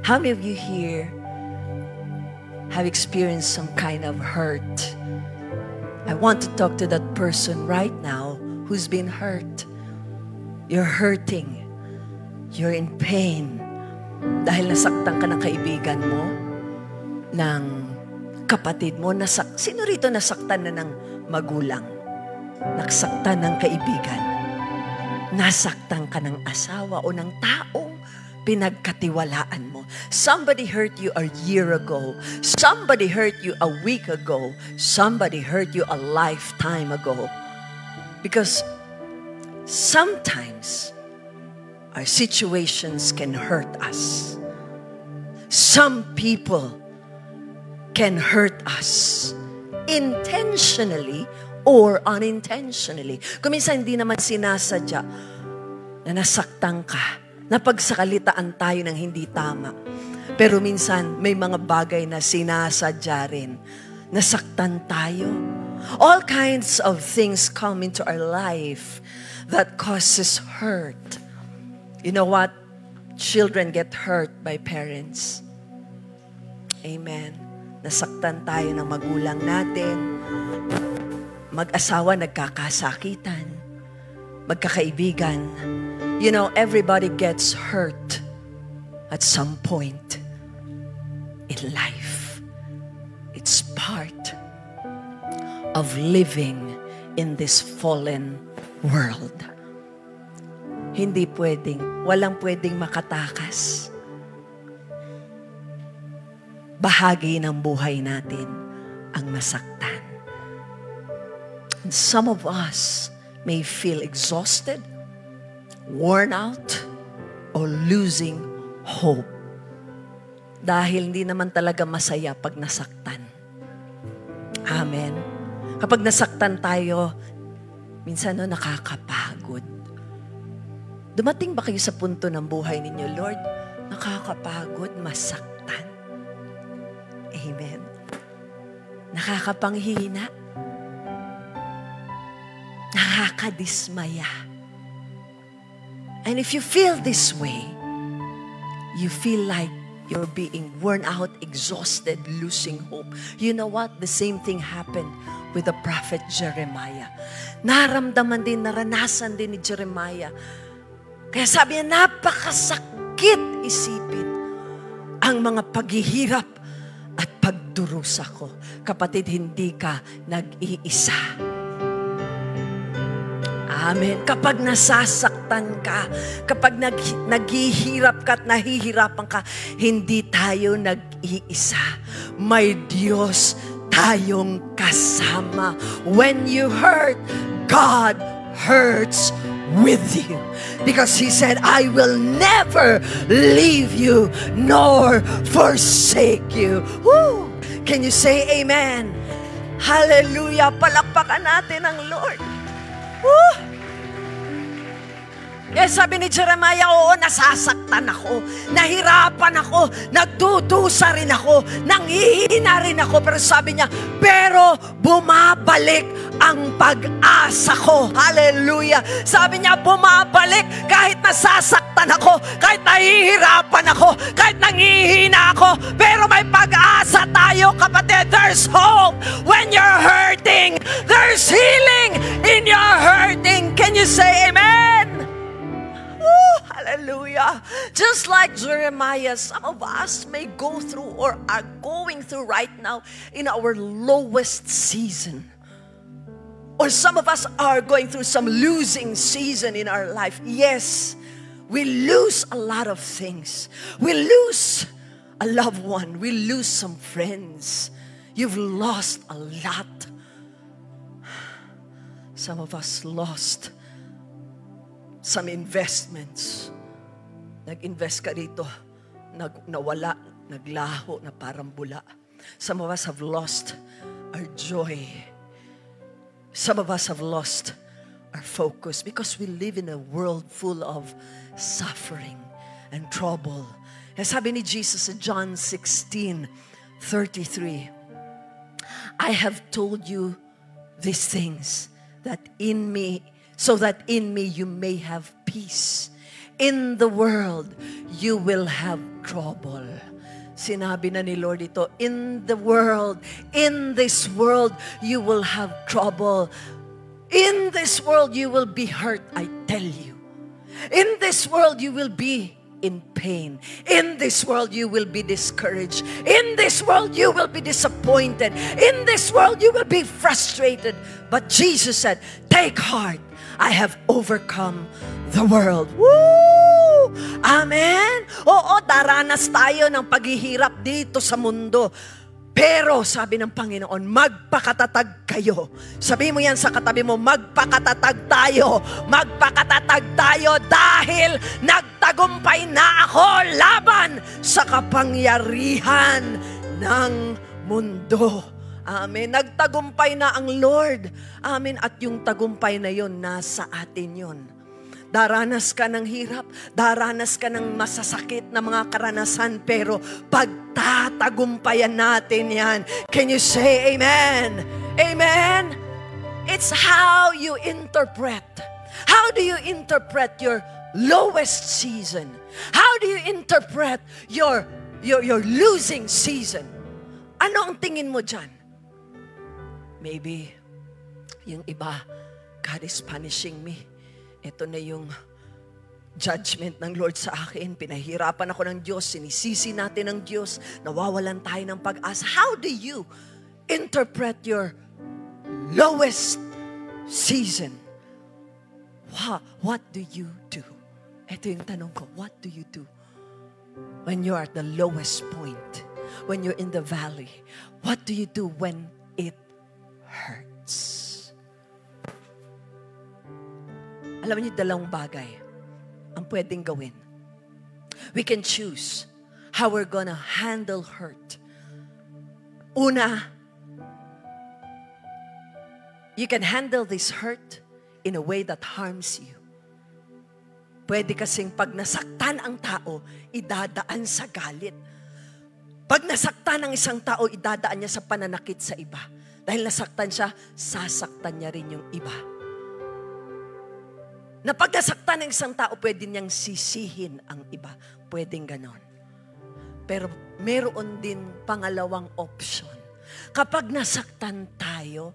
How many of you here have experienced some kind of hurt? I want to talk to that person right now who's been hurt. You're hurting. You're in pain. Dahil nasaktan ka ng kaibigan mo, ng kapatid mo. Sino rito nasaktan na ng magulang? Nasaktan ng kaibigan? Nasaktan ka ng asawa o ng taong pinagkatiwalaan mo? Somebody hurt you a year ago. Somebody hurt you a week ago. Somebody hurt you a lifetime ago. Because sometimes our situations can hurt us. Some people can hurt us intentionally or unintentionally. Kung minsan hindi naman sinasadya na nasaktan ka, napagsakalitaan tayo ng hindi tama. Pero minsan may mga bagay na sinasadya rin. Nasaktan tayo. All kinds of things come into our life that causes hurt. You know what? Children get hurt by parents. Amen. Nasaktan tayo ng magulang natin. Mag-asawa nagkakasakitan. Magkakaibigan. You know, everybody gets hurt at some point in life. It's part of living in this fallen world. Hindi walang pwedeng makatakas. Bahagi ng buhay natin ang masaktan. And some of us may feel exhausted, worn out, or losing hope. Dahil hindi naman talaga masaya pag nasaktan. Amen. Kapag nasaktan tayo, minsan nakakapagod. Dumating ba kayo sa punto ng buhay ninyo, Lord, nakakapagod, masaktan? Amen. Nakakapanghina. Nakakadismaya. And if you feel this way, you feel like you're being worn out, exhausted, losing hope. You know what? The same thing happened with the prophet Jeremiah. Naramdaman din, naranasan din ni Jeremiah. Kaya sabi niya, napakasakit isipin ang mga paghihirap at pagdurusa ko. Kapatid, hindi ka nag-iisa. Amen. Kapag nasasaktan ka, kapag naghihirap ka at nahihirapan ka, hindi tayo nag-iisa. May Diyos tayong kasama. When you hurt, God hurts with you. Because He said, I will never leave you nor forsake you. Woo! Can you say amen? Hallelujah! Palakpakan natin ang Lord. Woo! Yes, sabi ni Jeremiah, oo, nasasaktan ako, nahirapan ako, nagdudusa rin ako, nanghihina rin ako. Pero sabi niya, pero bumabalik ang pag-asa ko. Hallelujah! Sabi niya, bumabalik kahit nasasaktan ako, kahit nahihirapan ako, kahit nanghihina ako. Pero may pag-asa tayo, kapatid. There's hope when you're hurting. There's healing in your hurting. Can you say amen? Hallelujah. Just like Jeremiah, some of us may go through or are going through right now in our lowest season. Or some of us are going through some losing season in our life. Yes, we lose a lot of things. We lose a loved one. We lose some friends. You've lost a lot. Some of us lost some investments. Nag-invest ka dito, nawala, naglaho na parang bula. Some of us have lost our joy. Some of us have lost our focus because we live in a world full of suffering and trouble. And sabi ni Jesus in John 16:33, I have told you these things that in me, so that in me you may have peace. In the world, you will have trouble. Sinabi na ni Lord ito, in the world, in this world, you will have trouble. In this world, you will be hurt, I tell you. In this world, you will be in pain. In this world, you will be discouraged. In this world, you will be disappointed. In this world, you will be frustrated. But Jesus said, take heart, I have overcome the world. Woo! Amen? Oo, daranas tayo ng paghihirap dito sa mundo. Pero sabi ng Panginoon, magpakatatag kayo. Sabi mo yan sa katabi mo, magpakatatag tayo. Magpakatatag tayo dahil nagtagumpay na ako laban sa kapangyarihan ng mundo. Amen. Nagtagumpay na ang Lord. Amen. At yung tagumpay na yon, nasa atin yon. Daranas ka ng hirap, daranas ka ng masasakit na mga karanasan, pero pagtatagumpayan natin yan. Can you say amen? Amen? It's how you interpret. How do you interpret your lowest season? How do you interpret your losing season? Ano ang tingin mo dyan? Maybe, yung iba, God is punishing me. Ito na yung judgment ng Lord sa akin. Pinahirapan ako ng Diyos. Sinisisi natin ng Diyos. Nawawalan tayo ng pag-asa. How do you interpret your lowest season? What do you do? Ito yung tanong ko. What do you do when you're at the lowest point? When you're in the valley? What do you do when it hurts? Alam niyo, dalawang bagay ang pwedeng gawin. We can choose how we're gonna handle hurt. Una, you can handle this hurt in a way that harms you. Pwede kasing pag nasaktan ang tao, idadaan sa galit. Pag nasaktan ang isang tao, idadaan niya sa pananakit sa iba. Dahil nasaktan siya, sasaktan niya rin yung iba. Na pag nasaktan ng isang tao, pwede niyang sisihin ang iba. Pwedeng ganon. Pero meron din pangalawang option. Kapag nasaktan tayo,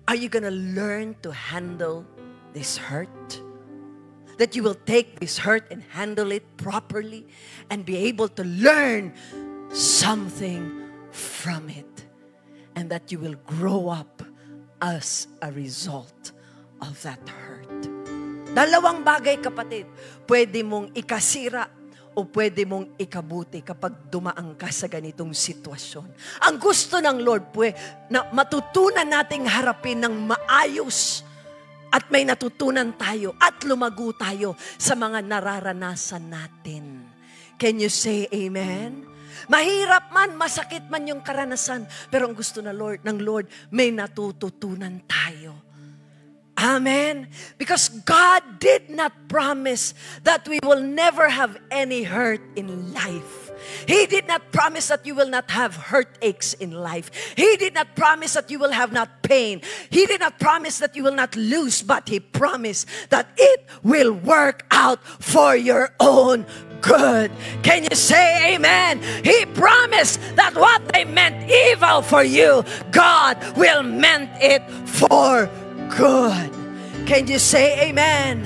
are you gonna learn to handle this hurt? That you will take this hurt and handle it properly and be able to learn something from it. And that you will grow up as a result of that hurt. Dalawang bagay, kapatid. Pwede mong ikasira o pwede mong ikabuti kapag dumaan ka sa ganitong sitwasyon. Ang gusto ng Lord, na matutunan nating harapin ng maayos at may natutunan tayo at lumago tayo sa mga nararanasan natin. Can you say amen? Mahirap man, masakit man yung karanasan, pero ang gusto ng Lord, may natututunan tayo. Amen. Because God did not promise that we will never have any hurt in life. He did not promise that you will not have heartaches in life. He did not promise that you will have not pain. He did not promise that you will not lose, but He promised that it will work out for your own good. Can you say amen? He promised that what they meant evil for you, God will meant it for good. Can you say amen?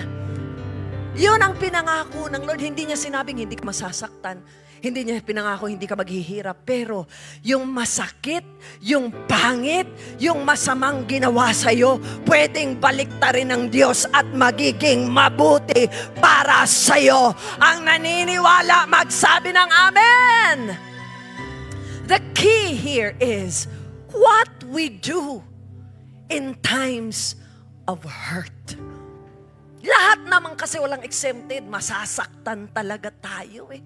Yun ang pinangako ng Lord. Hindi niya sinabing hindi ka masasaktan. Hindi niya pinangako hindi ka maghihirap. Pero yung masakit, yung pangit, yung masamang ginawa sa'yo, pwedeng baliktarin ng Diyos at magiging mabuti para sa'yo. Ang naniniwala, magsabi ng amen. The key here is what we do in times of hurt. Lahat naman kasi walang exempted. Masasaktan talaga tayo eh.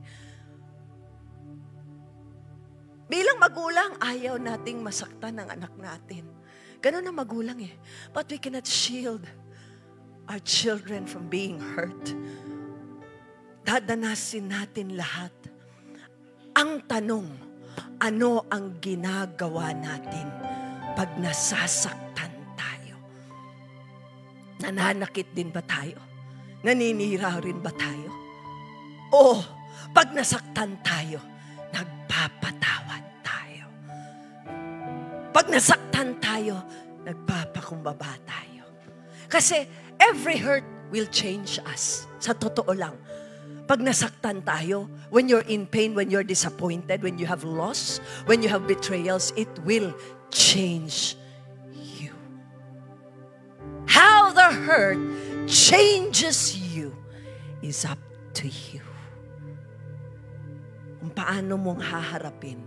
Bilang magulang, ayaw nating masaktan ng anak natin. Ganun ang magulang eh. But we cannot shield our children from being hurt. Dadanasin natin lahat. Ang tanong, ano ang ginagawa natin pag nasasaktan tayo? Nananakit din ba tayo? Naninira rin ba tayo? Oh, pag nasaktan tayo, nagpapatawad tayo. Pag nasaktan tayo, nagpapakumbaba tayo. Kasi every hurt will change us. Sa totoo lang. Pag nasaktan tayo, when you're in pain, when you're disappointed, when you have loss, when you have betrayals, it will change you. How the hurt changes you is up to you. Kung paano mong haharapin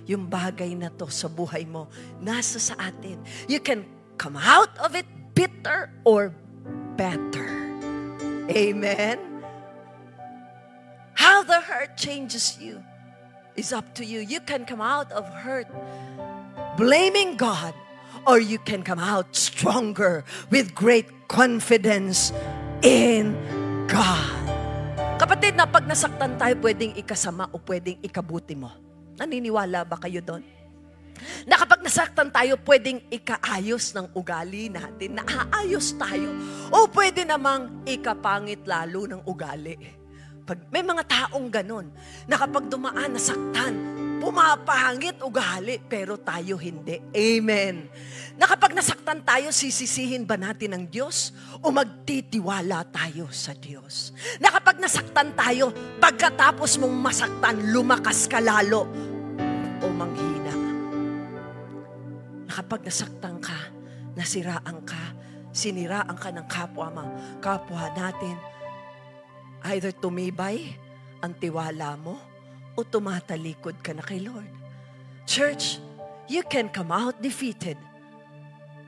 yung bagay na to sa buhay mo, nasa sa atin. You can come out of it bitter or better. Amen? How the hurt changes you is up to you. You can come out of hurt blaming God, or you can come out stronger with great confidence in God. Kapatid, na pag nasaktan tayo, pwedeng ikasama o pwedeng ikabuti mo. Naniniwala ba kayo doon? Na kapag nasaktan tayo, pwedeng ikaayos ng ugali natin, naaayos tayo. O pwede namang ikapangit lalo ng ugali. Pag may mga taong ganon, na kapag dumaan, nasaktan, pumapangit ugali, pero tayo hindi. Amen. Na kapag nasaktan tayo, sisisihin ba natin ang Diyos o magtitiwala tayo sa Diyos? Na kapag nasaktan tayo, pagkatapos mong masaktan, lumakas ka lalo o manghina? Na kapag nasaktan ka, nasiraan ka, siniraan ka ng kapwa natin, either tumibay ang tiwala mo o tumatalikod ka na kay Lord. Church, you can come out defeated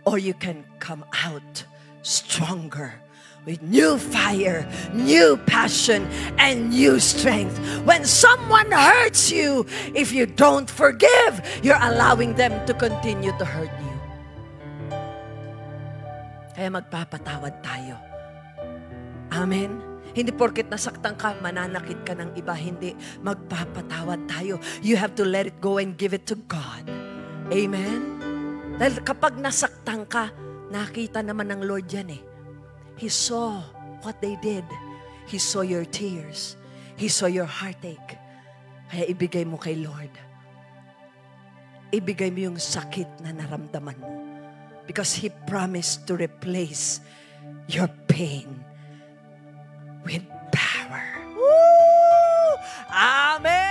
or you can come out stronger with new fire, new passion, and new strength. When someone hurts you, if you don't forgive, you're allowing them to continue to hurt you. Kaya magpapatawad tayo. Amen? Hindi porket nasaktan ka, mananakit ka ng iba. Hindi. Magpapatawad tayo. You have to let it go and give it to God. Amen? Dahil kapag nasaktan ka, nakita naman ng Lord yan eh. He saw what they did. He saw your tears. He saw your heartache. Kaya ibigay mo kay Lord. Ibigay mo yung sakit na naramdaman mo. Because He promised to replace your pain with power. Woo! Amen!